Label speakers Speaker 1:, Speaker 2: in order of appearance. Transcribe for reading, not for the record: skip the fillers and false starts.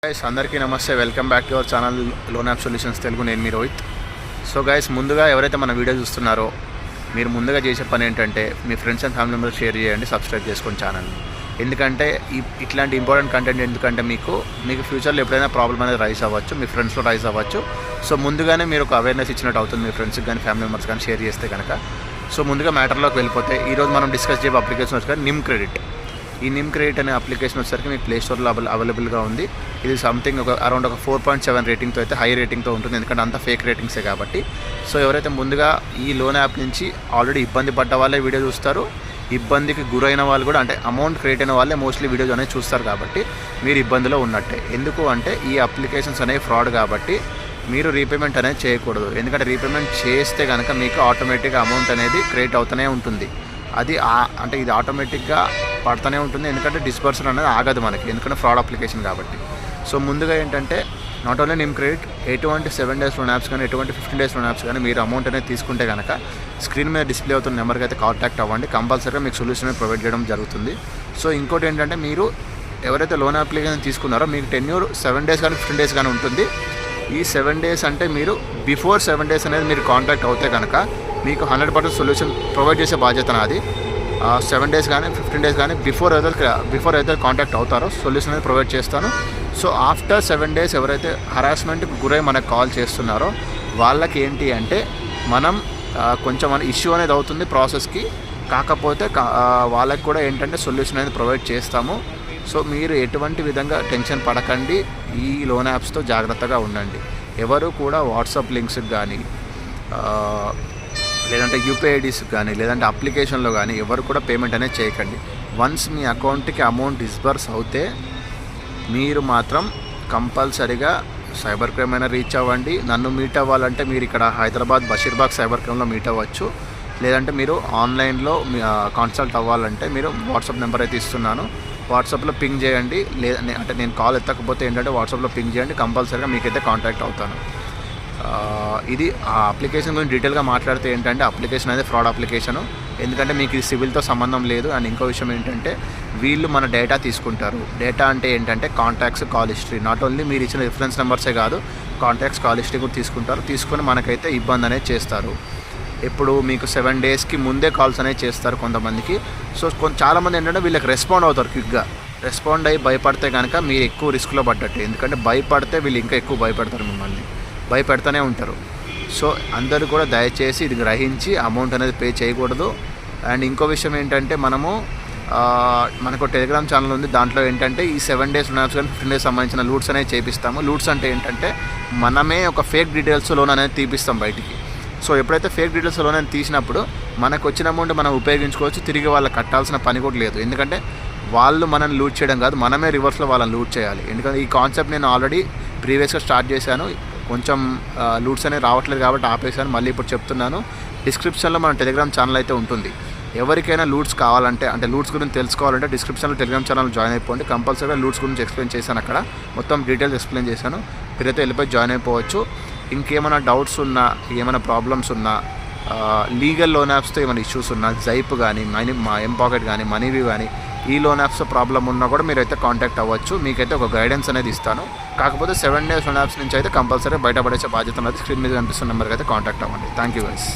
Speaker 1: Guys అందరికీ నమస్తే, welcome back to our channel loan app solutions Telugu. నేను మీ రోహిత్. సో గైస్, ముందుగా ఎవరైతే మన వీడియో చూస్తున్నారో మీరు ముందుగా చేసే పని ఏంటంటే మీ friends and family members share చేయండి, సబ్స్క్రైబ్ చేసుకోండి ఛానల్ని. ఎందుకంటే ఇట్లాంటి ఇంపార్టెంట్ కంటెంట్ ఎందుకంటే మీకు ఫ్యూచర్లో ఎప్పుడైనా ప్రాబ్లం అనేది రైజ్ అవ్వచ్చు, మీ ఫ్రెండ్స్లో రైజ్ అవ్వచ్చు. సో ముందుగానే మీరు ఒక అవేర్నెస్ ఇచ్చినట్టు అవుతుంది మీ ఫ్రెండ్స్కి కానీ ఫ్యామిలీ మెంబర్స్ కానీ షేర్ చేస్తే కనుక. సో ముందుగా మ్యాటర్లోకి వెళ్ళిపోతే ఈరోజు మనం డిస్కస్ చేయబోయే అప్లికేషన్ వచ్చి నిమ్ క్రెడిట్. ఈ నిమ్ క్రెడిట్ అనే అప్లికేషన్ వచ్చేసరికి మీకు ప్లే స్టోర్లో అవైలబుల్గా ఉంది. ఇది సంథింగ్ అరౌండ్ 4.7 రేటింగ్తో అయితే హై రేటింగ్తో ఉంటుంది, ఎందుకంటే అంత ఫేక్ రేటింగ్సే కాబట్టి. సో ఎవరైతే ముందుగా ఈ లోన్ యాప్ నుంచి ఆల్రెడీ ఇబ్బంది పడ్డ వాళ్ళే వీడియో చూస్తారు, ఇబ్బందికి గురైన వాళ్ళు కూడా, అంటే అమౌంట్ క్రియేట్ అయిన వాళ్ళే మోస్ట్లీ వీడియోస్ అనేది చూస్తారు. కాబట్టి మీరు ఇబ్బందిలో ఉన్నట్టే. ఎందుకు అంటే ఈ అప్లికేషన్స్ అనేవి ఫ్రాడ్ కాబట్టి మీరు రీపేమెంట్ అనేది చేయకూడదు. ఎందుకంటే రీపేమెంట్ చేస్తే కనుక మీకు ఆటోమేటిక్గా అమౌంట్ అనేది క్రియేట్ అవుతూనే ఉంటుంది. అది అంటే ఇది ఆటోమేటిక్గా పడుతూనే ఉంటుంది, ఎందుకంటే డిస్బర్సన్ అనేది ఆగదు మనకి, ఎందుకంటే ఫ్రాడ్ అప్లికేషన్ కాబట్టి. సో ముందుగా ఏంటంటే నాట్ ఓన్లీ నిమ్ క్రెడిట్, ఎటువంటి 7 days లోన్ యాప్స్ కానీ ఎటువంటి 15 days లోన్ యాప్స్ కానీ మీరు అమౌంట్ అనేది తీసుకుంటే కనుక స్క్రీన్ మీద డిస్ప్లే అవుతున్న నెంబర్కి అయితే కాంటాక్ట్ అవ్వండి. కంపల్సరీగా మీకు సొల్యూషన్ అనేది ప్రొవైడ్ చేయడం జరుగుతుంది. సో ఇంకోటి ఏంటంటే మీరు ఎవరైతే లోన్ అప్లికేషన్ తీసుకున్నారో మీకు టెన్యూర్ 7 days కానీ 15 days కానీ ఉంటుంది. ఈ 7 days అంటే మీరు బిఫోర్ 7 days అనేది మీరు కాంటాక్ట్ అవుతే కనుక మీకు 100% సొల్యూషన్ ప్రొవైడ్ చేసే బాధ్యత నాది. 7 days కానీ 15 days కానీ బిఫోర్ ఏదైతే కాంటాక్ట్ అవుతారో సొల్యూషన్ అనేది ప్రొవైడ్ చేస్తాను. సో ఆఫ్టర్ 7 days ఎవరైతే హరాస్మెంట్కి గురై మనకు కాల్ చేస్తున్నారో వాళ్ళకి ఏంటి అంటే మనం కొంచెం మన ఇష్యూ అనేది అవుతుంది ప్రాసెస్కి, కాకపోతే వాళ్ళకి కూడా ఏంటంటే సొల్యూషన్ అనేది ప్రొవైడ్ చేస్తాము. సో మీరు ఎటువంటి విధంగా టెన్షన్ పడకండి, ఈ లోన్ యాప్స్తో జాగ్రత్తగా ఉండండి. ఎవరు కూడా వాట్సాప్ లింక్స్కి కానీ లేదంటే యూపీఐ ఐడీస్కి కానీ లేదంటే అప్లికేషన్లో కానీ ఎవరు కూడా పేమెంట్ అనేది చేయకండి. వన్స్ మీ అకౌంట్కి అమౌంట్ డిస్బర్స్ అవుతే మీరు మాత్రం కంపల్సరీగా సైబర్ క్రైమ్ అయినా రీచ్ అవ్వండి. నన్ను మీట్ అవ్వాలంటే మీరు ఇక్కడ హైదరాబాద్ బషీర్బాగ్ సైబర్ క్రైమ్లో మీట్ అవ్వచ్చు. లేదంటే మీరు ఆన్లైన్లో కన్సల్ట్ అవ్వాలంటే మీరు వాట్సాప్ నెంబర్ అయితే ఇస్తున్నాను, వాట్సాప్లో పింగ్ చేయండి. అంటే నేను కాల్ ఎత్తకపోతే ఏంటంటే వాట్సాప్లో పింగ్ చేయండి, కంపల్సరీగా మీకైతే కాంటాక్ట్ అవుతాను. ఇది ఆ అప్లికేషన్ గురించి డీటెయిల్గా మాట్లాడితే ఏంటంటే అప్లికేషన్ అనేది ఫ్రాడ్ అప్లికేషను, ఎందుకంటే మీకు ఇది సివిల్తో సంబంధం లేదు. అండ్ ఇంకో విషయం ఏంటంటే వీళ్ళు మన డేటా తీసుకుంటారు. డేటా అంటే ఏంటంటే contacts, call history. Not only మీరు ఇచ్చిన రిఫరెన్స్ నెంబర్సే కాదు, కాంటాక్ట్స్, కాల్ హిస్టరీ కూడా తీసుకుంటారు. తీసుకొని మనకైతే ఇబ్బంది అనేది చేస్తారు. ఇప్పుడు మీకు 7 daysకి ముందే కాల్స్ అనేది చేస్తారు కొంతమందికి. సో చాలామంది ఏంటంటే వీళ్ళకి రెస్పాండ్ అవుతారు క్విక్గా. రెస్పాండ్ అయ్యి భయపడితే కనుక మీరు ఎక్కువ రిస్క్లో పడ్డట్టు, ఎందుకంటే భయపడితే వీళ్ళు ఇంకా ఎక్కువ భయపడతారు, మిమ్మల్ని భయపెడతానే ఉంటారు. సో అందరూ కూడా దయచేసి ఇది గ్రహించి అమౌంట్ అనేది పే చేయకూడదు. అండ్ ఇంకో విషయం ఏంటంటే మనకు టెలిగ్రామ్ ఛానల్ ఉంది, దాంట్లో ఏంటంటే ఈ 7 days లోన్ యాప్స్ కానీ 15 days సంబంధించిన లూట్స్ అనేది చేపిస్తాము. లూట్స్ అంటే ఏంటంటే మనమే ఒక ఫేక్ డీటెయిల్స్ లోన్ అనేది తీపిస్తాం బయటికి. సో ఎప్పుడైతే ఫేక్ డీటెయిల్స్ లోన్ అనేది తీసినప్పుడు మనకు వచ్చిన అమౌంట్ మనం ఉపయోగించుకోవచ్చు, తిరిగి వాళ్ళకి కట్టాల్సిన పని కూడా లేదు. ఎందుకంటే వాళ్ళు మనల్ని లూట్ చేయడం కాదు, మనమే రివర్స్లో వాళ్ళని లూట్ చేయాలి. ఎందుకంటే ఈ కాన్సెప్ట్ నేను ఆల్రెడీ ప్రీవియస్గా స్టార్ట్ చేశాను, కొంచెం లూట్స్ అనేవి రావట్లేదు కాబట్టి ఆపేసాను. మళ్ళీ ఇప్పుడు చెప్తున్నాను, డిస్క్రిప్షన్లో మన టెలిగ్రామ్ ఛానల్ అయితే ఉంటుంది. ఎవరికైనా లూట్స్ కావాలంటే, అంటే లూట్స్ గురించి తెలుసుకోవాలంటే డిస్క్రిప్షన్లో టెలిగ్రామ్ ఛానల్ జాయిన్ అయిపోండి. కంపల్సరీగా లూట్స్ గురించి ఎక్స్ప్లెయిన్ చేశాను, అక్కడ మొత్తం డీటెయిల్స్ ఎక్స్ప్లెయిన్ చేశాను. మీరైతే వెళ్ళిపోయి జాయిన్ అయిపోవచ్చు. ఇంకేమైనా డౌట్స్ ఉన్నా, ఏమైనా ప్రాబ్లమ్స్ ఉన్నా, లీగల్ లోన్ యాప్స్తో ఏమైనా ఇష్యూస్ ఉన్నా, జైప్ కానీ ఎంపాకెట్ కానీ మనీవి కానీ ఈ లోన్ యాప్స్తో ప్రాబ్లం ఉన్నా కూడా మీరైతే కాంటాక్ట్ అవ్వచ్చు. మీకైతే ఒక గైడెన్స్ అనేది ఇస్తాను. కాకపోతే 7 days లోన్ యాప్స్ నుంచి అయితే కంపల్సరీ బయటపడేసే బాధ్యత అనేది స్క్రీన్ మీద కనిపిస్తున్న నెంబర్కి అయితే కాంటాక్ట్ అవ్వండి. Thank you guys.